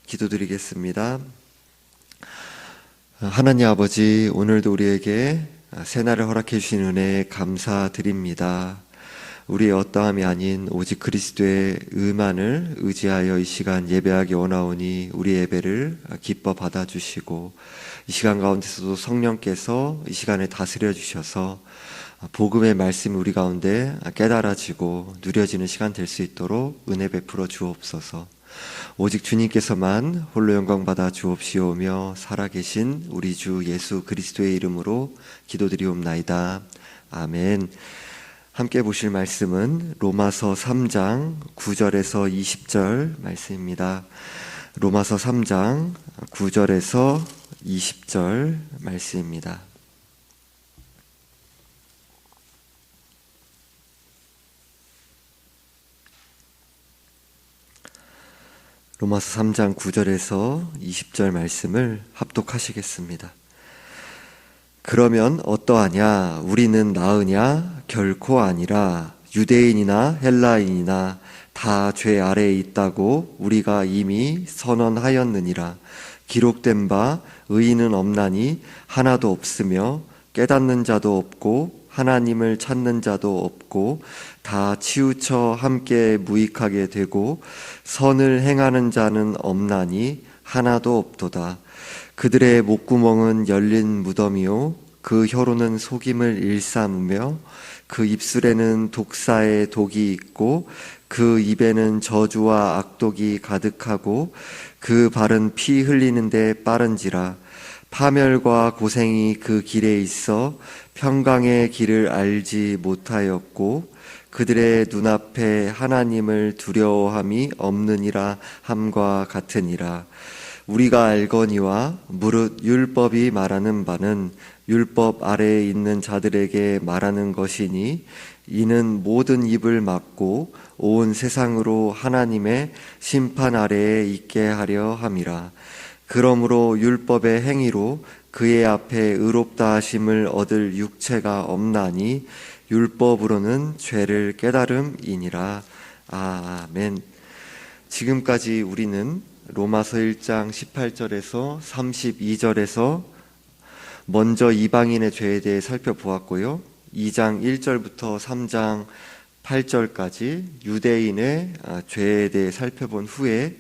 기도드리겠습니다. 하나님 아버지, 오늘도 우리에게 새날을 허락해 주신 은혜에 감사드립니다. 우리의 어떠함이 아닌 오직 그리스도의 의만을 의지하여 이 시간 예배하기 원하오니 우리 예배를 기뻐 받아주시고, 이 시간 가운데서도 성령께서 이 시간에 다스려 주셔서 복음의 말씀이 우리 가운데 깨달아지고 누려지는 시간 될 수 있도록 은혜 베풀어 주옵소서. 오직 주님께서만 홀로 영광 받아 주옵시오며 살아계신 우리 주 예수 그리스도의 이름으로 기도드리옵나이다. 아멘. 함께 보실 말씀은 로마서 3장 9절에서 20절 말씀입니다. 로마서 3장 9절에서 20절 말씀입니다. 로마서 3장 9절에서 20절 말씀을 합독하시겠습니다. 그러면 어떠하냐? 우리는 나으냐? 결코 아니라 유대인이나 헬라인이나 다 죄 아래에 있다고 우리가 이미 선언하였느니라. 기록된 바 의인은 없나니 하나도 없으며 깨닫는 자도 없고 하나님을 찾는 자도 없고 다 치우쳐 함께 무익하게 되고 선을 행하는 자는 없나니 하나도 없도다. 그들의 목구멍은 열린 무덤이요 그 혀로는 속임을 일삼으며 그 입술에는 독사의 독이 있고 그 입에는 저주와 악독이 가득하고 그 발은 피 흘리는데 빠른지라. 파멸과 고생이 그 길에 있어 평강의 길을 알지 못하였고 그들의 눈앞에 하나님을 두려워함이 없느니라 함과 같으니라. 우리가 알거니와 무릇 율법이 말하는 바는 율법 아래에 있는 자들에게 말하는 것이니 이는 모든 입을 막고 온 세상으로 하나님의 심판 아래에 있게 하려 함이라. 그러므로 율법의 행위로 그의 앞에 의롭다 하심을 얻을 육체가 없나니 율법으로는 죄를 깨달음이니라. 아멘. 지금까지 우리는 로마서 1장 18절에서 32절에서 먼저 이방인의 죄에 대해 살펴보았고요. 2장 1절부터 3장 8절까지 유대인의 죄에 대해 살펴본 후에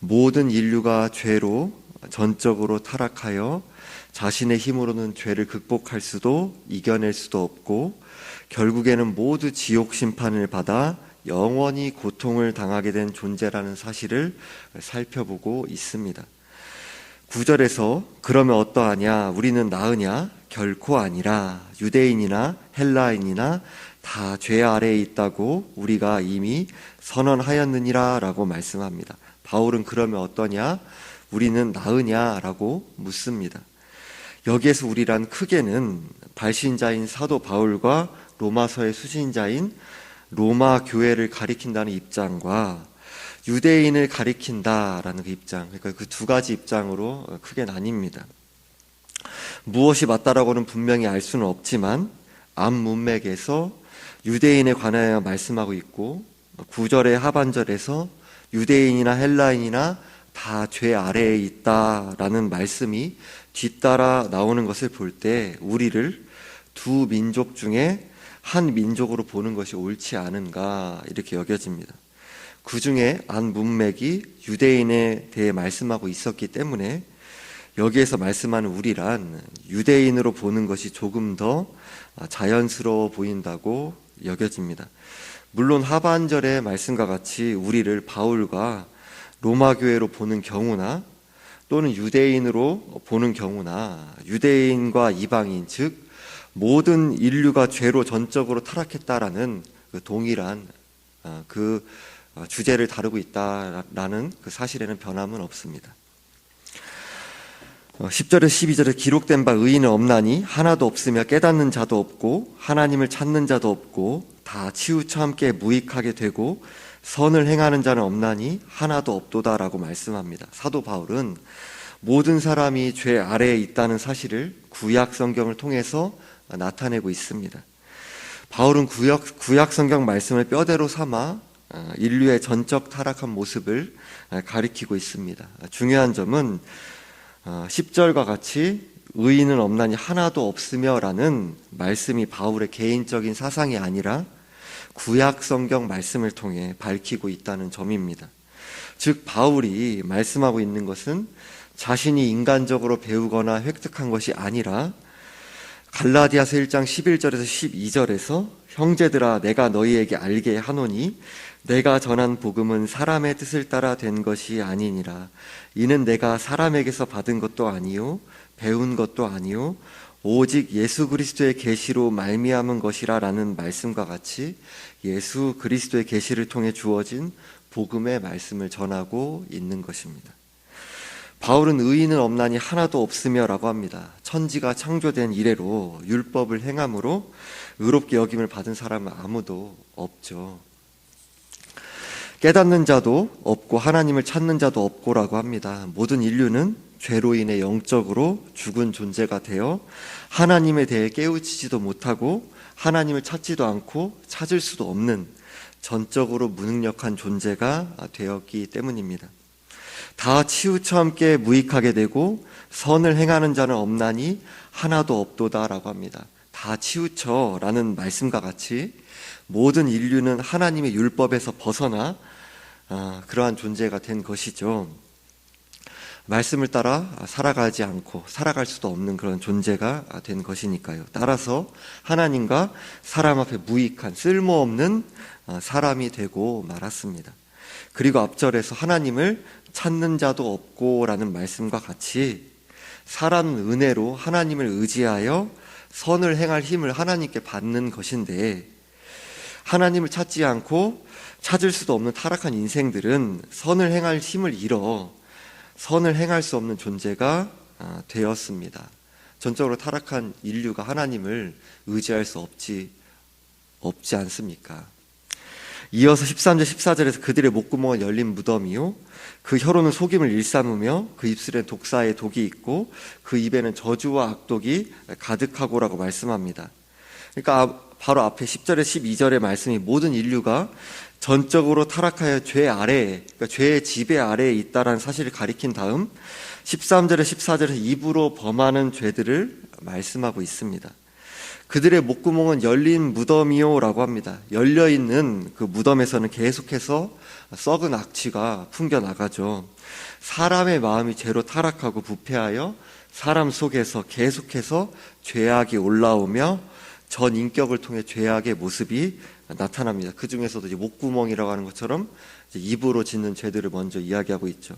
모든 인류가 죄로 전적으로 타락하여 자신의 힘으로는 죄를 극복할 수도 이겨낼 수도 없고 결국에는 모두 지옥 심판을 받아 영원히 고통을 당하게 된 존재라는 사실을 살펴보고 있습니다. 9절에서 그러면 어떠하냐? 우리는 나으냐? 결코 아니라 유대인이나 헬라인이나 다 죄 아래에 있다고 우리가 이미 선언하였느니라 라고 말씀합니다. 바울은 그러면 어떠냐? 우리는 나으냐? 라고 묻습니다. 여기에서 우리란 크게는 발신자인 사도 바울과 로마서의 수신자인 로마 교회를 가리킨다는 입장과 유대인을 가리킨다라는 그 입장, 그러니까 그 두 가지 입장으로 크게 나뉩니다. 무엇이 맞다라고는 분명히 알 수는 없지만 앞 문맥에서 유대인에 관하여 말씀하고 있고 9절의 하반절에서 유대인이나 헬라인이나 다 죄 아래에 있다라는 말씀이 뒤따라 나오는 것을 볼 때 우리를 두 민족 중에 한 민족으로 보는 것이 옳지 않은가 이렇게 여겨집니다. 그 중에 안 문맥이 유대인에 대해 말씀하고 있었기 때문에 여기에서 말씀하는 우리란 유대인으로 보는 것이 조금 더 자연스러워 보인다고 여겨집니다. 물론 하반절의 말씀과 같이 우리를 바울과 로마 교회로 보는 경우나 또는 유대인으로 보는 경우나 유대인과 이방인 즉 모든 인류가 죄로 전적으로 타락했다라는 그 동일한 그 주제를 다루고 있다라는 그 사실에는 변함은 없습니다. 10절에서 12절에 기록된 바 의인은 없나니 하나도 없으며 깨닫는 자도 없고 하나님을 찾는 자도 없고 다 치우쳐 함께 무익하게 되고 선을 행하는 자는 없나니 하나도 없도다라고 말씀합니다. 사도 바울은 모든 사람이 죄 아래에 있다는 사실을 구약 성경을 통해서 나타내고 있습니다. 바울은 구약 성경 말씀을 뼈대로 삼아 인류의 전적 타락한 모습을 가리키고 있습니다. 중요한 점은 10절과 같이 의인은 없나니 하나도 없으며 라는 말씀이 바울의 개인적인 사상이 아니라 구약 성경 말씀을 통해 밝히고 있다는 점입니다. 즉 바울이 말씀하고 있는 것은 자신이 인간적으로 배우거나 획득한 것이 아니라 갈라디아서 1장 11절에서 12절에서 형제들아 내가 너희에게 알게 하노니 내가 전한 복음은 사람의 뜻을 따라 된 것이 아니니라. 이는 내가 사람에게서 받은 것도 아니요 배운 것도 아니요 오직 예수 그리스도의 계시로 말미암은 것이라 라는 말씀과 같이 예수 그리스도의 계시를 통해 주어진 복음의 말씀을 전하고 있는 것입니다. 바울은 의인은 없나니 하나도 없으며 라고 합니다. 천지가 창조된 이래로 율법을 행함으로 의롭게 여김을 받은 사람은 아무도 없죠. 깨닫는 자도 없고 하나님을 찾는 자도 없고라고 합니다. 모든 인류는 죄로 인해 영적으로 죽은 존재가 되어 하나님에 대해 깨우치지도 못하고 하나님을 찾지도 않고 찾을 수도 없는 전적으로 무능력한 존재가 되었기 때문입니다. 다 치우쳐 함께 무익하게 되고 선을 행하는 자는 없나니 하나도 없도다라고 합니다. 다 치우쳐라는 말씀과 같이 모든 인류는 하나님의 율법에서 벗어나 그러한 존재가 된 것이죠. 말씀을 따라 살아가지 않고 살아갈 수도 없는 그런 존재가 된 것이니까요. 따라서 하나님과 사람 앞에 무익한 쓸모없는 사람이 되고 말았습니다. 그리고 앞절에서 하나님을 찾는 자도 없고 라는 말씀과 같이 사람은 은혜로 하나님을 의지하여 선을 행할 힘을 하나님께 받는 것인데 하나님을 찾지 않고 찾을 수도 없는 타락한 인생들은 선을 행할 힘을 잃어 선을 행할 수 없는 존재가 되었습니다. 전적으로 타락한 인류가 하나님을 의지할 수 없지 않습니까? 이어서 13절 14절에서 그들의 목구멍은 열린 무덤이요 그 혀로는 속임을 일삼으며 그 입술에 독사의 독이 있고 그 입에는 저주와 악독이 가득하고라고 말씀합니다. 그러니까 바로 앞에 10절에 12절의 말씀이 모든 인류가 전적으로 타락하여 죄 아래에, 그러니까 죄의 지배 아래에 있다라는 사실을 가리킨 다음 13절에 14절에서 입으로 범하는 죄들을 말씀하고 있습니다. 그들의 목구멍은 열린 무덤이요 라고 합니다. 열려있는 그 무덤에서는 계속해서 썩은 악취가 풍겨나가죠. 사람의 마음이 죄로 타락하고 부패하여 사람 속에서 계속해서 죄악이 올라오며 전 인격을 통해 죄악의 모습이 나타납니다. 그 중에서도 이제 목구멍이라고 하는 것처럼 이제 입으로 짓는 죄들을 먼저 이야기하고 있죠.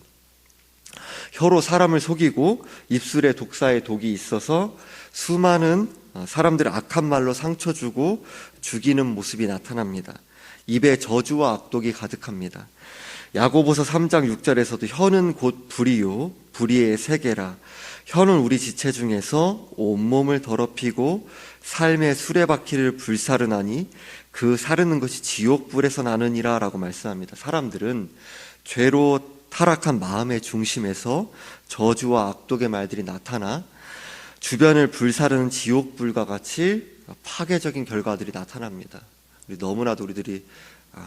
혀로 사람을 속이고 입술에 독사의 독이 있어서 수많은 사람들의 악한 말로 상처 주고 죽이는 모습이 나타납니다. 입에 저주와 악독이 가득합니다. 야고보서 3장 6절에서도 혀는 곧 불이요 불의의 세계라. 혀는 우리 지체 중에서 온몸을 더럽히고 삶의 수레바퀴를 불사르나니 그 사르는 것이 지옥불에서 나느니라 라고 말씀합니다. 사람들은 죄로 타락한 마음의 중심에서 저주와 악독의 말들이 나타나 주변을 불사르는 지옥불과 같이 파괴적인 결과들이 나타납니다. 너무나도 우리들이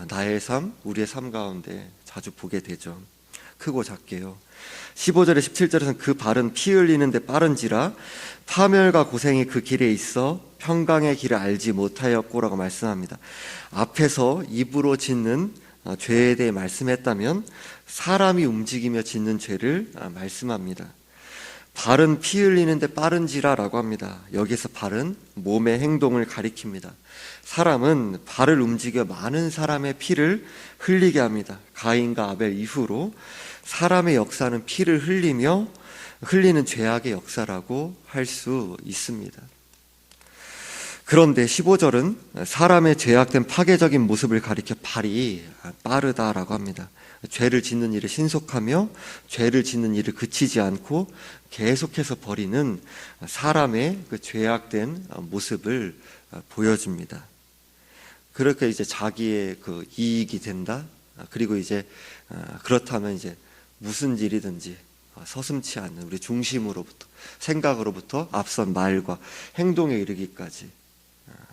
나의 삶, 우리의 삶 가운데 자주 보게 되죠. 크고 작게요. 15절에 17절에서는 그 발은 피 흘리는데 빠른지라 파멸과 고생이 그 길에 있어 평강의 길을 알지 못하였고라고 말씀합니다. 앞에서 입으로 짓는 죄에 대해 말씀했다면 사람이 움직이며 짓는 죄를 말씀합니다. 발은 피 흘리는데 빠른지라라고 합니다. 여기서 발은 몸의 행동을 가리킵니다. 사람은 발을 움직여 많은 사람의 피를 흘리게 합니다. 가인과 아벨 이후로 사람의 역사는 피를 흘리며 흘리는 죄악의 역사라고 할 수 있습니다. 그런데 15절은 사람의 죄악된 파괴적인 모습을 가리켜 발이 빠르다라고 합니다. 죄를 짓는 일을 신속하며 죄를 짓는 일을 그치지 않고 계속해서 벌이는 사람의 그 죄악된 모습을 보여줍니다. 그렇게 이제 자기의 그 이익이 된다. 그리고 이제 그렇다면 이제 무슨 일이든지 서슴치 않는 우리 중심으로부터 생각으로부터 앞선 말과 행동에 이르기까지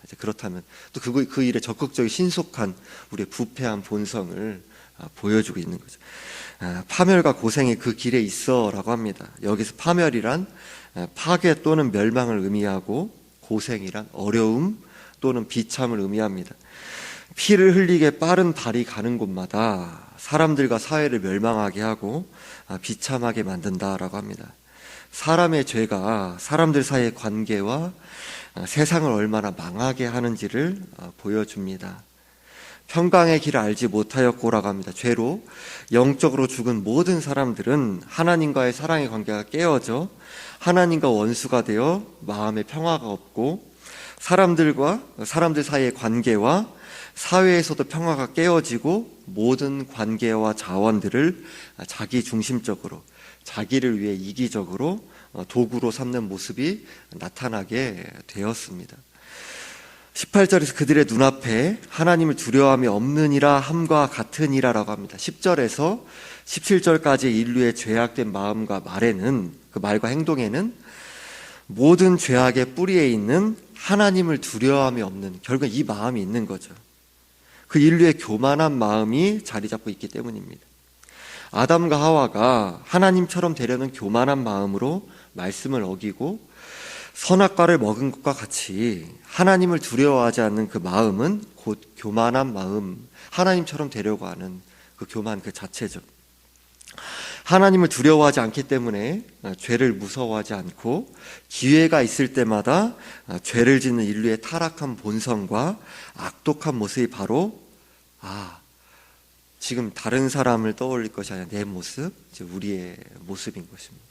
이제 그렇다면 또 그 일에 적극적인 신속한 우리의 부패한 본성을 보여주고 있는 거죠. 파멸과 고생이 그 길에 있어라고 합니다. 여기서 파멸이란 파괴 또는 멸망을 의미하고 고생이란 어려움 또는 비참을 의미합니다. 피를 흘리게 빠른 발이 가는 곳마다 사람들과 사회를 멸망하게 하고 비참하게 만든다라고 합니다. 사람의 죄가 사람들 사이의 관계와 세상을 얼마나 망하게 하는지를 보여줍니다. 평강의 길을 알지 못하였고라고 합니다. 죄로 영적으로 죽은 모든 사람들은 하나님과의 사랑의 관계가 깨어져 하나님과 원수가 되어 마음의 평화가 없고 사람들 사이의 관계와 사회에서도 평화가 깨어지고 모든 관계와 자원들을 자기 중심적으로 자기를 위해 이기적으로 도구로 삼는 모습이 나타나게 되었습니다. 18절에서 그들의 눈앞에 하나님을 두려워함이 없느니라 함과 같으니라라고 합니다. 10절에서 17절까지 인류의 죄악된 마음과 그 말과 행동에는 모든 죄악의 뿌리에 있는 하나님을 두려워함이 없는 결국 이 마음이 있는 거죠. 그 인류의 교만한 마음이 자리 잡고 있기 때문입니다. 아담과 하와가 하나님처럼 되려는 교만한 마음으로 말씀을 어기고 선악과를 먹은 것과 같이 하나님을 두려워하지 않는 그 마음은 곧 교만한 마음, 하나님처럼 되려고 하는 그 교만 그 자체죠. 하나님을 두려워하지 않기 때문에 죄를 무서워하지 않고 기회가 있을 때마다 죄를 짓는 인류의 타락한 본성과 악독한 모습이 바로 지금 다른 사람을 떠올릴 것이 아니라 내 모습, 우리의 모습인 것입니다.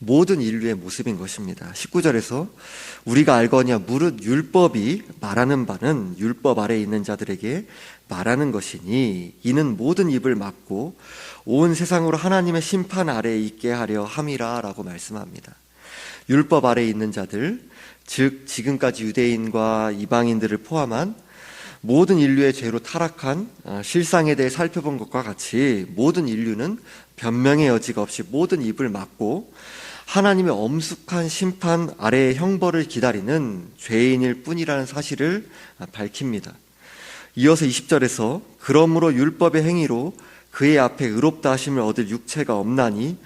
모든 인류의 모습인 것입니다. 19절에서 우리가 알거니와 무릇 율법이 말하는 바는 율법 아래에 있는 자들에게 말하는 것이니 이는 모든 입을 막고 온 세상으로 하나님의 심판 아래에 있게 하려 함이라 라고 말씀합니다. 율법 아래에 있는 자들, 즉 지금까지 유대인과 이방인들을 포함한 모든 인류의 죄로 타락한 실상에 대해 살펴본 것과 같이 모든 인류는 변명의 여지가 없이 모든 입을 막고 하나님의 엄숙한 심판 아래의 형벌을 기다리는 죄인일 뿐이라는 사실을 밝힙니다. 이어서 20절에서 그러므로 율법의 행위로 그의 앞에 의롭다 하심을 얻을 육체가 없나니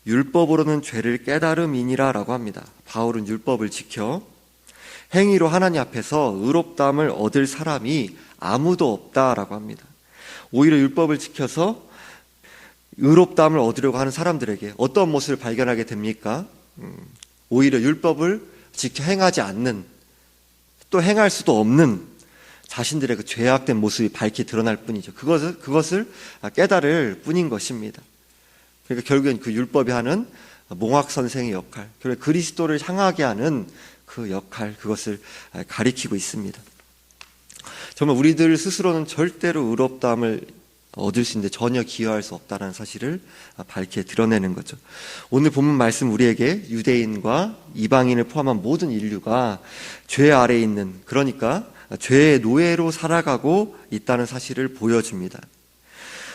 율법으로는 죄를 깨달음이니라 라고 합니다. 바울은 율법을 지켜 행위로 하나님 앞에서 의롭다함을 얻을 사람이 아무도 없다라고 합니다. 오히려 율법을 지켜서 의롭다함을 얻으려고 하는 사람들에게 어떤 모습을 발견하게 됩니까? 오히려 율법을 지켜 행하지 않는, 또 행할 수도 없는 자신들의 그 죄악된 모습이 밝히 드러날 뿐이죠. 그것을 깨달을 뿐인 것입니다. 그러니까 결국엔 그 율법이 하는 몽학 선생의 역할, 그리스도를 향하게 하는 그 역할, 그것을 가리키고 있습니다. 정말 우리들 스스로는 절대로 의롭다함을 얻을 수 있는데 전혀 기여할 수 없다는 사실을 밝게 드러내는 거죠. 오늘 본문 말씀 우리에게 유대인과 이방인을 포함한 모든 인류가 죄 아래에 있는, 그러니까 죄의 노예로 살아가고 있다는 사실을 보여줍니다.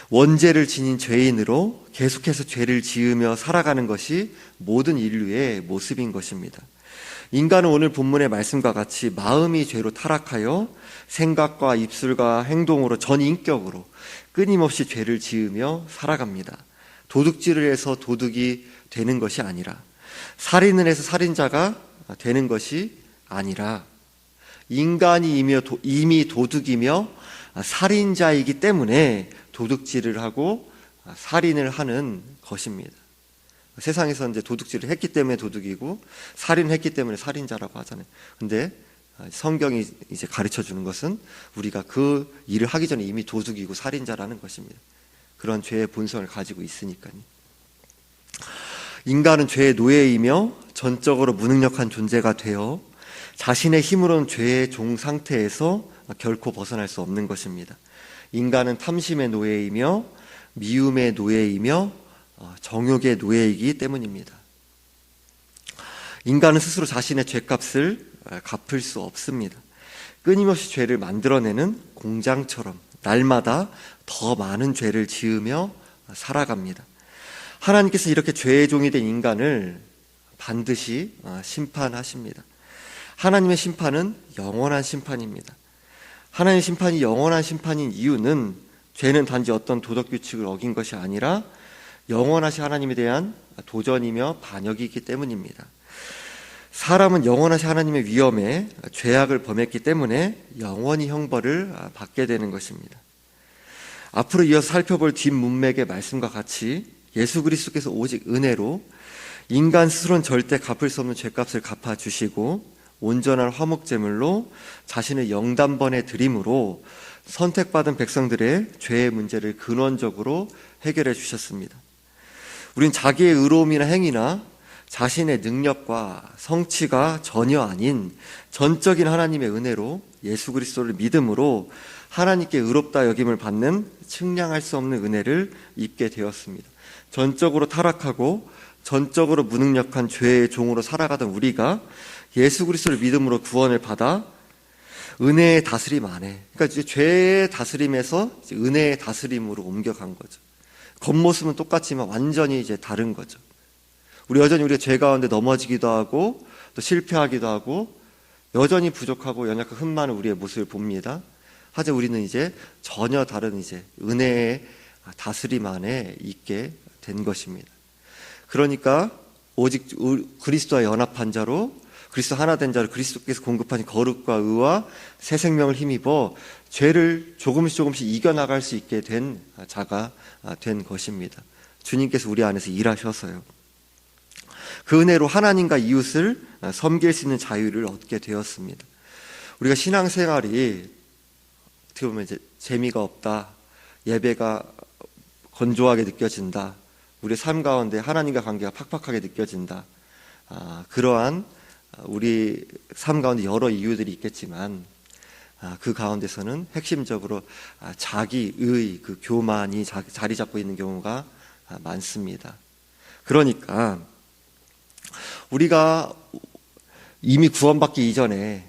원죄를 지닌 죄인으로 계속해서 죄를 지으며 살아가는 것이 모든 인류의 모습인 것입니다. 인간은 오늘 본문의 말씀과 같이 마음이 죄로 타락하여 생각과 입술과 행동으로 전인격으로 끊임없이 죄를 지으며 살아갑니다. 도둑질을 해서 도둑이 되는 것이 아니라, 살인을 해서 살인자가 되는 것이 아니라, 인간이 이미 도둑이며 살인자이기 때문에 도둑질을 하고 살인을 하는 것입니다. 세상에서 이제 도둑질을 했기 때문에 도둑이고 살인을 했기 때문에 살인자라고 하잖아요. 근데 성경이 이제 가르쳐 주는 것은 우리가 그 일을 하기 전에 이미 도둑이고 살인자라는 것입니다. 그런 죄의 본성을 가지고 있으니까요. 인간은 죄의 노예이며 전적으로 무능력한 존재가 되어 자신의 힘으로는 죄의 종 상태에서 결코 벗어날 수 없는 것입니다. 인간은 탐심의 노예이며 미움의 노예이며 정욕의 노예이기 때문입니다. 인간은 스스로 자신의 죄값을 갚을 수 없습니다. 끊임없이 죄를 만들어내는 공장처럼 날마다 더 많은 죄를 지으며 살아갑니다. 하나님께서 이렇게 죄의 종이 된 인간을 반드시 심판하십니다. 하나님의 심판은 영원한 심판입니다. 하나님의 심판이 영원한 심판인 이유는 죄는 단지 어떤 도덕 규칙을 어긴 것이 아니라 영원하신 하나님에 대한 도전이며 반역이기 때문입니다. 사람은 영원하신 하나님의 위엄에 죄악을 범했기 때문에 영원히 형벌을 받게 되는 것입니다. 앞으로 이어서 살펴볼 뒷문맥의 말씀과 같이 예수 그리스도께서 오직 은혜로 인간 스스로는 절대 갚을 수 없는 죄값을 갚아주시고 온전한 화목제물로 자신의 영단번에 드림으로 선택받은 백성들의 죄의 문제를 근원적으로 해결해 주셨습니다. 우린 자기의 의로움이나 행위나 자신의 능력과 성취가 전혀 아닌 전적인 하나님의 은혜로 예수 그리스도를 믿음으로 하나님께 의롭다 여김을 받는 측량할 수 없는 은혜를 입게 되었습니다. 전적으로 타락하고 전적으로 무능력한 죄의 종으로 살아가던 우리가 예수 그리스도를 믿음으로 구원을 받아 은혜의 다스림 안에, 그러니까 이제 죄의 다스림에서 이제 은혜의 다스림으로 옮겨간 거죠. 겉모습은 똑같지만 완전히 이제 다른 거죠. 여전히 우리가 죄 가운데 넘어지기도 하고 또 실패하기도 하고 여전히 부족하고 연약한 흠 많은 우리의 모습을 봅니다. 하지만 우리는 이제 전혀 다른 이제 은혜의 다스림 안에 있게 된 것입니다. 그러니까 오직 그리스도와 연합한 자로, 그리스도 하나 된 자로 그리스도께서 공급하신 거룩과 의와 새 생명을 힘입어 죄를 조금씩 이겨나갈 수 있게 된 자가 된 것입니다. 주님께서 우리 안에서 일하셔서요. 그 은혜로 하나님과 이웃을 섬길 수 있는 자유를 얻게 되었습니다. 우리가 신앙생활이 어떻게 보면 이제 재미가 없다, 예배가 건조하게 느껴진다, 우리 삶 가운데 하나님과 관계가 팍팍하게 느껴진다, 그러한 우리 삶 가운데 여러 이유들이 있겠지만 그 가운데서는 핵심적으로 자기의 그 교만이 자리 잡고 있는 경우가 많습니다. 그러니까 우리가 이미 구원받기 이전에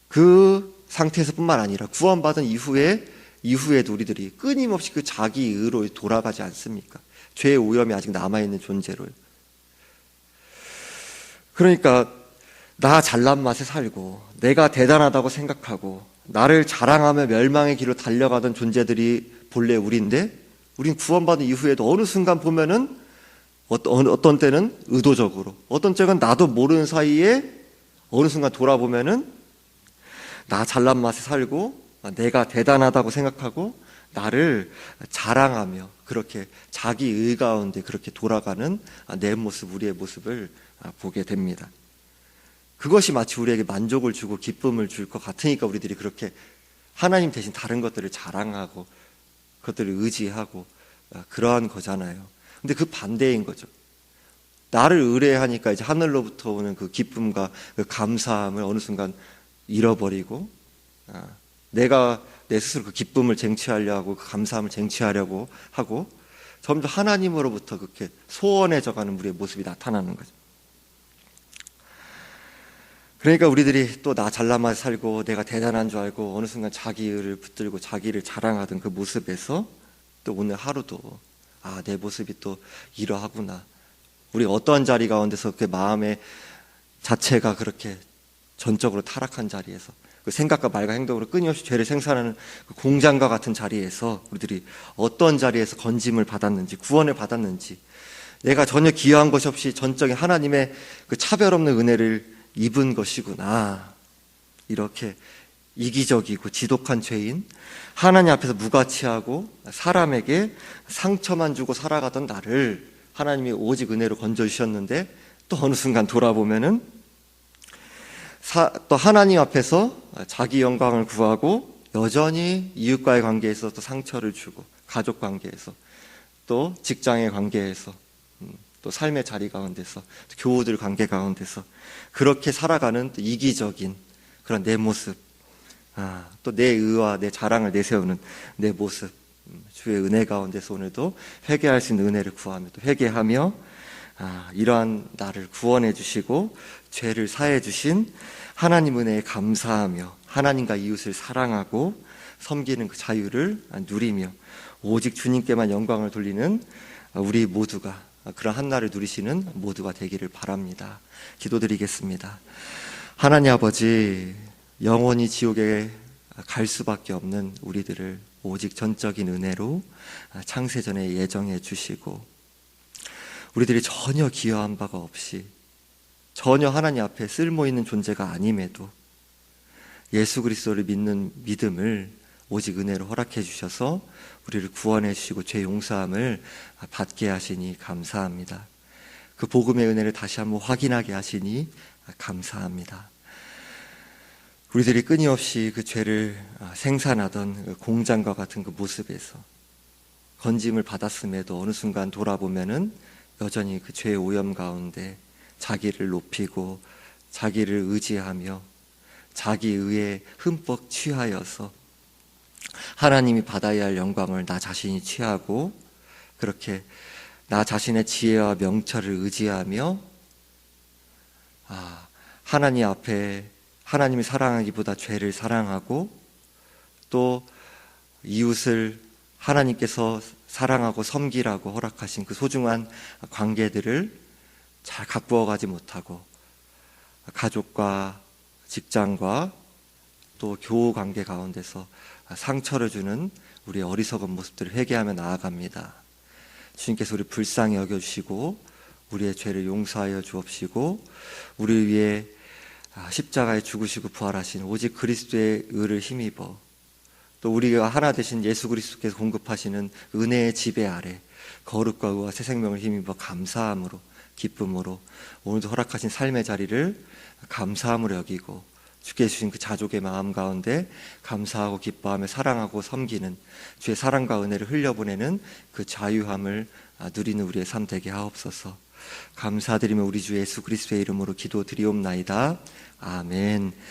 그 상태에서뿐만 아니라 구원받은 이후에도 우리들이 끊임없이 그 자기의로 돌아가지 않습니까? 죄의 오염이 아직 남아있는 존재로요. 그러니까 나 잘난 맛에 살고 내가 대단하다고 생각하고 나를 자랑하며 멸망의 길로 달려가던 존재들이 본래 우리인데, 우린 구원받은 이후에도 어느 순간 보면은 어떤 때는 의도적으로, 어떤 때는 나도 모르는 사이에 어느 순간 돌아보면은 나 잘난 맛에 살고 내가 대단하다고 생각하고 나를 자랑하며 그렇게 자기의 가운데 그렇게 돌아가는 내 모습, 우리의 모습을 보게 됩니다. 그것이 마치 우리에게 만족을 주고 기쁨을 줄 것 같으니까 우리들이 그렇게 하나님 대신 다른 것들을 자랑하고 그것들을 의지하고 그러한 거잖아요. 근데 그 반대인 거죠. 나를 의뢰하니까 이제 하늘로부터 오는 그 기쁨과 그 감사함을 어느 순간 잃어버리고, 내가 내 스스로 그 기쁨을 쟁취하려고 하고 그 감사함을 쟁취하려고 하고 점점 하나님으로부터 그렇게 소원해져가는 우리의 모습이 나타나는 거죠. 그러니까 우리들이 또 나 잘난 맛에 살고 내가 대단한 줄 알고 어느 순간 자기를 붙들고 자기를 자랑하던 그 모습에서 또 오늘 하루도 내 모습이 또 이러하구나. 우리 어떠한 자리 가운데서 그 마음의 자체가 그렇게 전적으로 타락한 자리에서 그 생각과 말과 행동으로 끊임없이 죄를 생산하는 그 공장과 같은 자리에서 우리들이 어떤 자리에서 건짐을 받았는지, 구원을 받았는지, 내가 전혀 기여한 것이 없이 전적인 하나님의 그 차별 없는 은혜를 입은 것이구나. 이렇게 이기적이고 지독한 죄인, 하나님 앞에서 무가치하고 사람에게 상처만 주고 살아가던 나를 하나님이 오직 은혜로 건져주셨는데 또 어느 순간 돌아보면은 또 하나님 앞에서 자기 영광을 구하고 여전히 이웃과의 관계에서 또 상처를 주고, 가족 관계에서 또 직장의 관계에서 또 삶의 자리 가운데서 또 교우들 관계 가운데서 그렇게 살아가는 또 이기적인 그런 내 모습, 또 내 의와 내 자랑을 내세우는 내 모습, 주의 은혜 가운데서 오늘도 회개할 수 있는 은혜를 구하며 또 회개하며 이러한 나를 구원해 주시고 죄를 사해 주신 하나님 은혜에 감사하며 하나님과 이웃을 사랑하고 섬기는 그 자유를 누리며 오직 주님께만 영광을 돌리는 우리 모두가 그런 한날을 누리시는 모두가 되기를 바랍니다. 기도드리겠습니다. 하나님 아버지, 영원히 지옥에 갈 수밖에 없는 우리들을 오직 전적인 은혜로 창세전에 예정해 주시고, 우리들이 전혀 기여한 바가 없이 전혀 하나님 앞에 쓸모있는 존재가 아님에도 예수 그리스도를 믿는 믿음을 오직 은혜로 허락해 주셔서 우리를 구원해 주시고 죄 용서함을 받게 하시니 감사합니다. 그 복음의 은혜를 다시 한번 확인하게 하시니 감사합니다. 우리들이 끊임없이 그 죄를 생산하던 그 공장과 같은 그 모습에서 건짐을 받았음에도 어느 순간 돌아보면은 여전히 그 죄의 오염 가운데 자기를 높이고 자기를 의지하며 자기 의에 흠뻑 취하여서 하나님이 받아야 할 영광을 나 자신이 취하고, 그렇게 나 자신의 지혜와 명철을 의지하며 하나님 앞에 하나님을 사랑하기보다 죄를 사랑하고, 또 이웃을 하나님께서 사랑하고 섬기라고 허락하신 그 소중한 관계들을 잘 가꾸어 가지 못하고, 가족과 직장과 또 교우 관계 가운데서 상처를 주는 우리의 어리석은 모습들을 회개하며 나아갑니다. 주님께서 우리 불쌍히 여겨주시고 우리의 죄를 용서하여 주옵시고, 우리 위해 십자가에 죽으시고 부활하신 오직 그리스도의 의를 힘입어 또 우리가 하나 되신 예수 그리스도께서 공급하시는 은혜의 지배 아래 거룩과 의와 새 생명을 힘입어 감사함으로, 기쁨으로 오늘도 허락하신 삶의 자리를 감사함으로 여기고, 주께 주신 그 자족의 마음 가운데 감사하고 기뻐하며 사랑하고 섬기는 주의 사랑과 은혜를 흘려보내는 그 자유함을 누리는 우리의 삶 되게 하옵소서. 감사드리며 우리 주 예수 그리스도의 이름으로 기도드리옵나이다. 아멘.